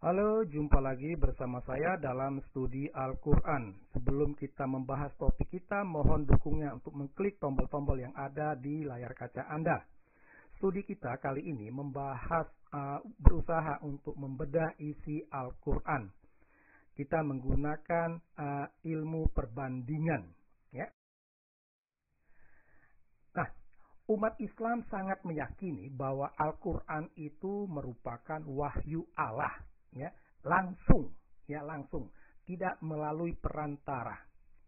Halo, jumpa lagi bersama saya dalam studi Al-Quran. Sebelum kita membahas topik kita, mohon dukungnya untuk mengklik tombol-tombol yang ada di layar kaca Anda. Studi kita kali ini berusaha untuk membedah isi Al-Quran. Kita menggunakan ilmu perbandingan. Ya. Nah, umat Islam sangat meyakini bahwa Al-Quran itu merupakan wahyu Allah. Ya, langsung, tidak melalui perantara,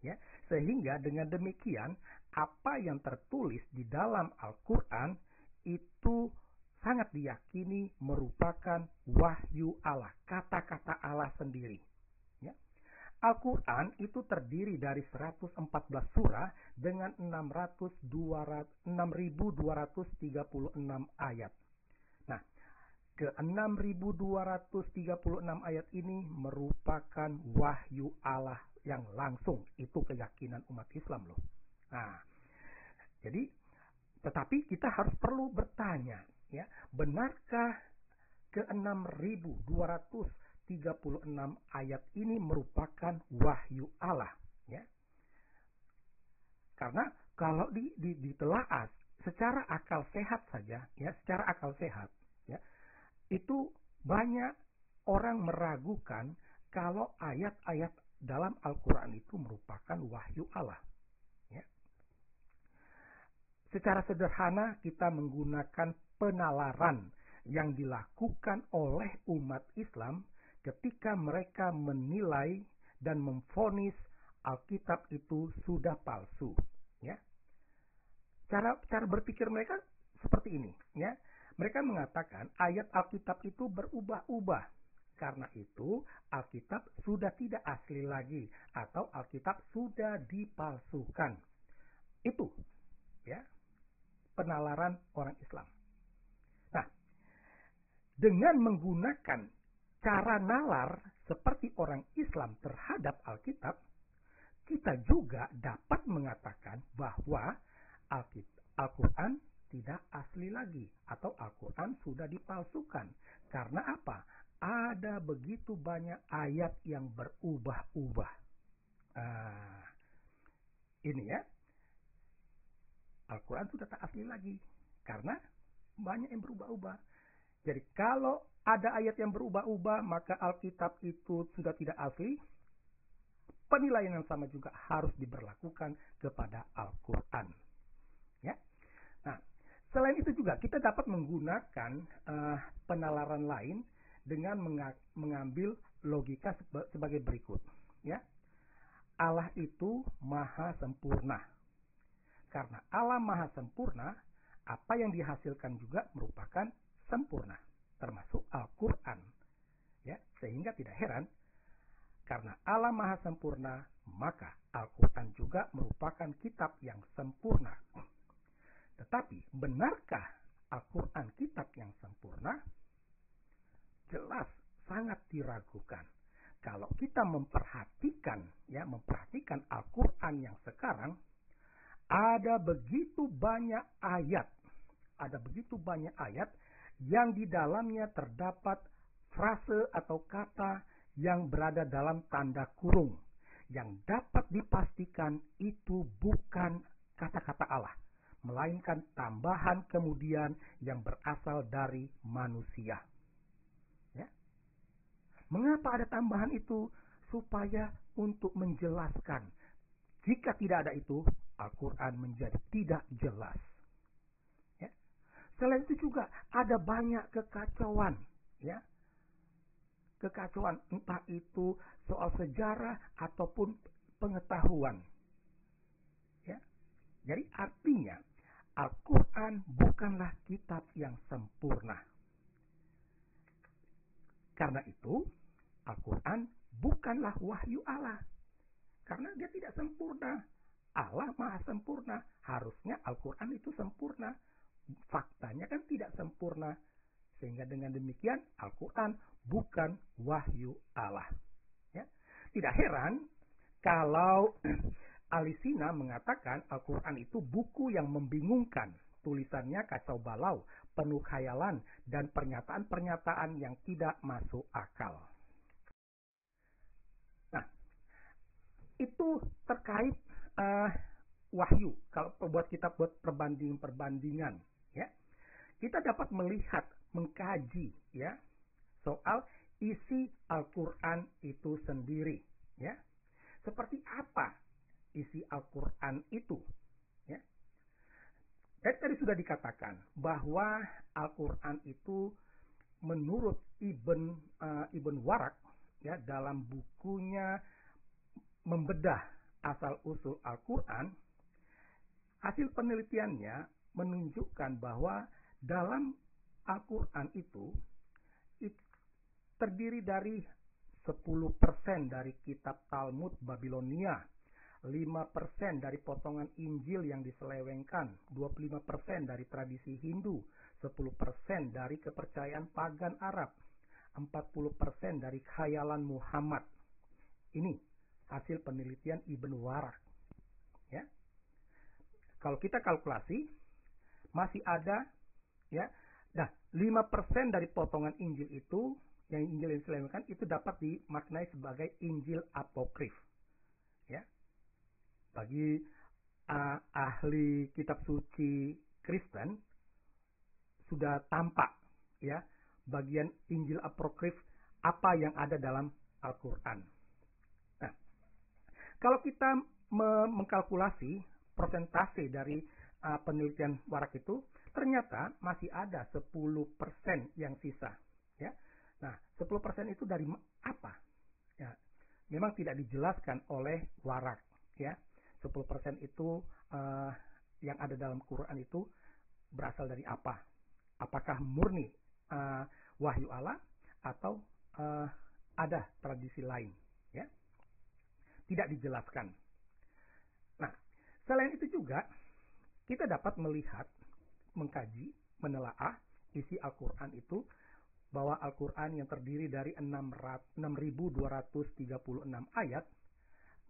ya, sehingga dengan demikian apa yang tertulis di dalam Al-Quran itu sangat diyakini merupakan wahyu Allah, kata-kata Allah sendiri. Ya. Al-Quran itu terdiri dari 114 surah dengan 6.236 ayat. Nah, ke 6.236 ayat ini merupakan wahyu Allah yang langsung. Itu keyakinan umat Islam loh. Nah, jadi tetapi kita harus perlu bertanya, ya, benarkah ke 6.236 ayat ini merupakan wahyu Allah, ya? Karena kalau ditelaah secara akal sehat saja, ya, secara akal sehat, ya, itu banyak orang meragukan kalau ayat-ayat dalam Al-Quran itu merupakan wahyu Allah. Ya. Secara sederhana kita menggunakan penalaran yang dilakukan oleh umat Islam ketika mereka menilai dan memvonis Alkitab itu sudah palsu. Ya. Cara berpikir mereka seperti ini, ya. Mereka mengatakan ayat Alkitab itu berubah-ubah. Karena itu Alkitab sudah tidak asli lagi atau Alkitab sudah dipalsukan. Itu, ya, penalaran orang Islam. Nah, dengan menggunakan cara nalar seperti orang Islam terhadap Alkitab, kita juga dapat mengatakan bahwa Al-Quran tidak asli lagi atau Al-Quran sudah dipalsukan. Karena apa? Ada begitu banyak ayat yang berubah-ubah. Ini ya, Al-Quran sudah tak asli lagi karena banyak yang berubah-ubah. Jadi kalau ada ayat yang berubah-ubah, maka Alkitab itu sudah tidak asli. Penilaian yang sama juga harus diberlakukan kepada Al-Quran. Ya. Nah, selain itu juga kita dapat menggunakan penalaran lain dengan mengambil logika sebagai berikut. Ya. Allah itu maha sempurna. Karena Allah maha sempurna, apa yang dihasilkan juga merupakan sempurna, termasuk Al-Quran. Ya, sehingga tidak heran karena Allah maha sempurna, maka Al-Quran juga merupakan kitab yang sempurna. Tetapi benarkah Al-Quran kitab yang sempurna? Jelas sangat diragukan. Kalau kita memperhatikan Al-Quran yang sekarang, ada begitu banyak ayat yang di dalamnya terdapat frase atau kata yang berada dalam tanda kurung, yang dapat dipastikan itu bukan kata-kata Allah, melainkan tambahan kemudian yang berasal dari manusia. Ya. Mengapa ada tambahan itu? Supaya untuk menjelaskan. Jika tidak ada itu, Al-Quran menjadi tidak jelas. Ya. Selain itu juga ada banyak kekacauan, ya. Kekacauan entah itu soal sejarah ataupun pengetahuan. Ya. Jadi artinya Al-Quran bukanlah kitab yang sempurna. Karena itu Al-Quran bukanlah wahyu Allah. Karena dia tidak sempurna. Allah maha sempurna. Harusnya Al-Quran itu sempurna. Faktanya kan tidak sempurna. Sehingga dengan demikian Al-Quran bukan wahyu Allah. Ya. Tidak heran kalau Alisina mengatakan Al-Quran itu buku yang membingungkan. Tulisannya kacau balau, penuh khayalan, dan pernyataan-pernyataan yang tidak masuk akal. Nah, itu terkait wahyu. Kalau buat kita buat perbandingan, ya, kita dapat melihat, mengkaji, ya, soal isi Al-Quran itu sendiri, ya. Seperti apa isi Al-Quran itu, ya. Tadi sudah dikatakan bahwa Al-Quran itu menurut Ibn Warak, ya, dalam bukunya Membedah Asal-Usul Al-Quran, hasil penelitiannya menunjukkan bahwa dalam Al-Quran itu terdiri dari 10% dari kitab Talmud Babilonia, 5% dari potongan Injil yang diselewengkan, 25% dari tradisi Hindu, 10% dari kepercayaan pagan Arab, 40% dari khayalan Muhammad. Ini hasil penelitian Ibn Warak, ya. Kalau kita kalkulasi, masih ada, ya. Nah, 5% dari potongan Injil itu, yang Injil yang diselewengkan, itu dapat dimaknai sebagai Injil apokrif, ya. Bagi ahli kitab suci Kristen sudah tampak, ya, bagian Injil apokrif apa yang ada dalam Al-Quran. Nah, kalau kita mengkalkulasi persentase dari penelitian Warak itu, ternyata masih ada 10% yang sisa, ya. Nah, 10% itu dari apa? Ya, memang tidak dijelaskan oleh Warak, ya. 10% itu yang ada dalam Quran itu berasal dari apa? Apakah murni wahyu Allah atau ada tradisi lain, ya? Tidak dijelaskan. Nah, selain itu juga kita dapat melihat, mengkaji, menelaah isi Al-Quran itu, bahwa Al-Quran yang terdiri dari 6.236 ayat,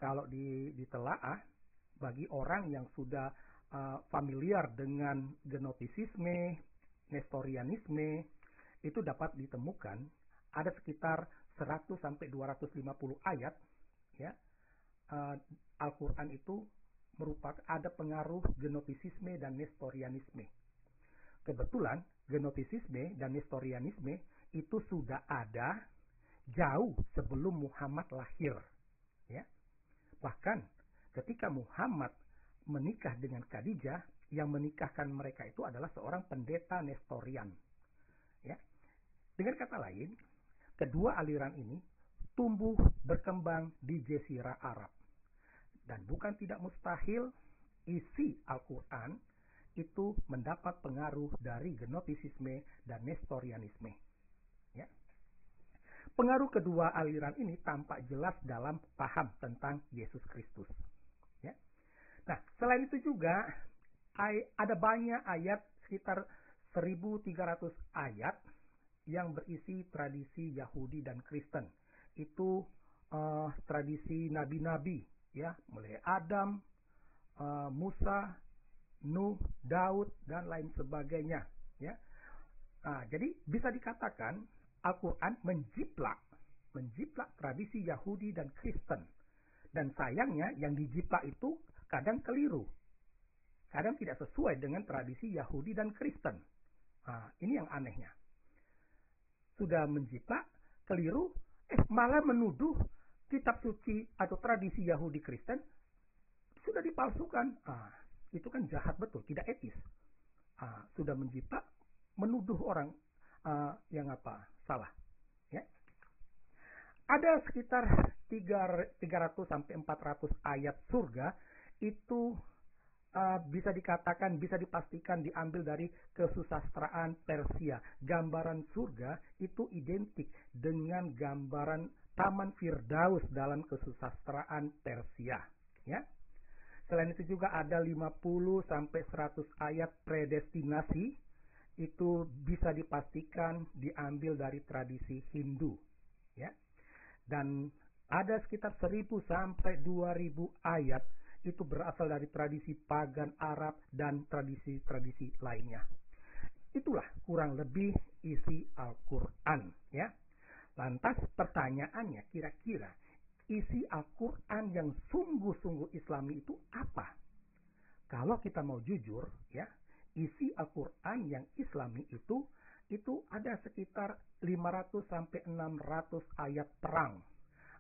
kalau ditelaah, bagi orang yang sudah familiar dengan gnostisisme, nestorianisme, itu dapat ditemukan ada sekitar 100 sampai 250 ayat, ya. Al-Quran itu merupakan ada pengaruh gnostisisme dan nestorianisme. Kebetulan gnostisisme dan nestorianisme itu sudah ada jauh sebelum Muhammad lahir, ya. Bahkan ketika Muhammad menikah dengan Khadijah, yang menikahkan mereka itu adalah seorang pendeta Nestorian, ya. Dengan kata lain, kedua aliran ini tumbuh berkembang di Jazirah Arab, dan bukan tidak mustahil isi Al-Quran itu mendapat pengaruh dari gnostisisme dan nestorianisme, ya. Pengaruh kedua aliran ini tampak jelas dalam paham tentang Yesus Kristus, ya. Nah, selain itu juga ada banyak ayat, sekitar 1.300 ayat yang berisi tradisi Yahudi dan Kristen. Itu tradisi nabi-nabi, ya, mulai Adam, Musa, Nuh, Daud, dan lain sebagainya, ya. Nah, jadi bisa dikatakan Al-Quran menjiplak tradisi Yahudi dan Kristen. Dan sayangnya yang dijiplak itu kadang keliru, kadang tidak sesuai dengan tradisi Yahudi dan Kristen. Nah, ini yang anehnya. Sudah menjiplak, keliru, malah menuduh kitab suci atau tradisi Yahudi Kristen sudah dipalsukan. Itu kan jahat betul, tidak etis. Sudah menjiplak, menuduh orang yang salah, ya. Ada sekitar 300 sampai 400 ayat surga itu bisa dikatakan, bisa dipastikan diambil dari kesusastraan Persia. Gambaran surga itu identik dengan gambaran Taman Firdaus dalam kesusastraan Persia, ya. Selain itu juga ada 50 sampai 100 ayat predestinasi, itu bisa dipastikan diambil dari tradisi Hindu, ya. Dan ada sekitar 1.000 sampai 2.000 ayat itu berasal dari tradisi pagan Arab dan tradisi-tradisi lainnya. Itulah kurang lebih isi Al-Quran, ya. Lantas pertanyaannya, kira-kira isi Al-Quran yang sungguh-sungguh Islami itu apa? Kalau kita mau jujur, ya, isi Al-Quran yang Islami itu ada sekitar 500 sampai 600 ayat perang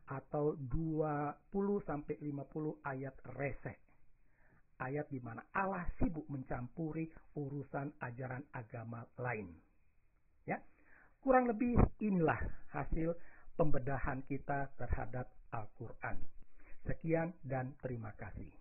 atau 20 sampai 50 ayat reseh. Ayat di mana Allah sibuk mencampuri urusan ajaran agama lain. Ya, kurang lebih inilah hasil pembedahan kita terhadap Al-Quran. Sekian dan terima kasih.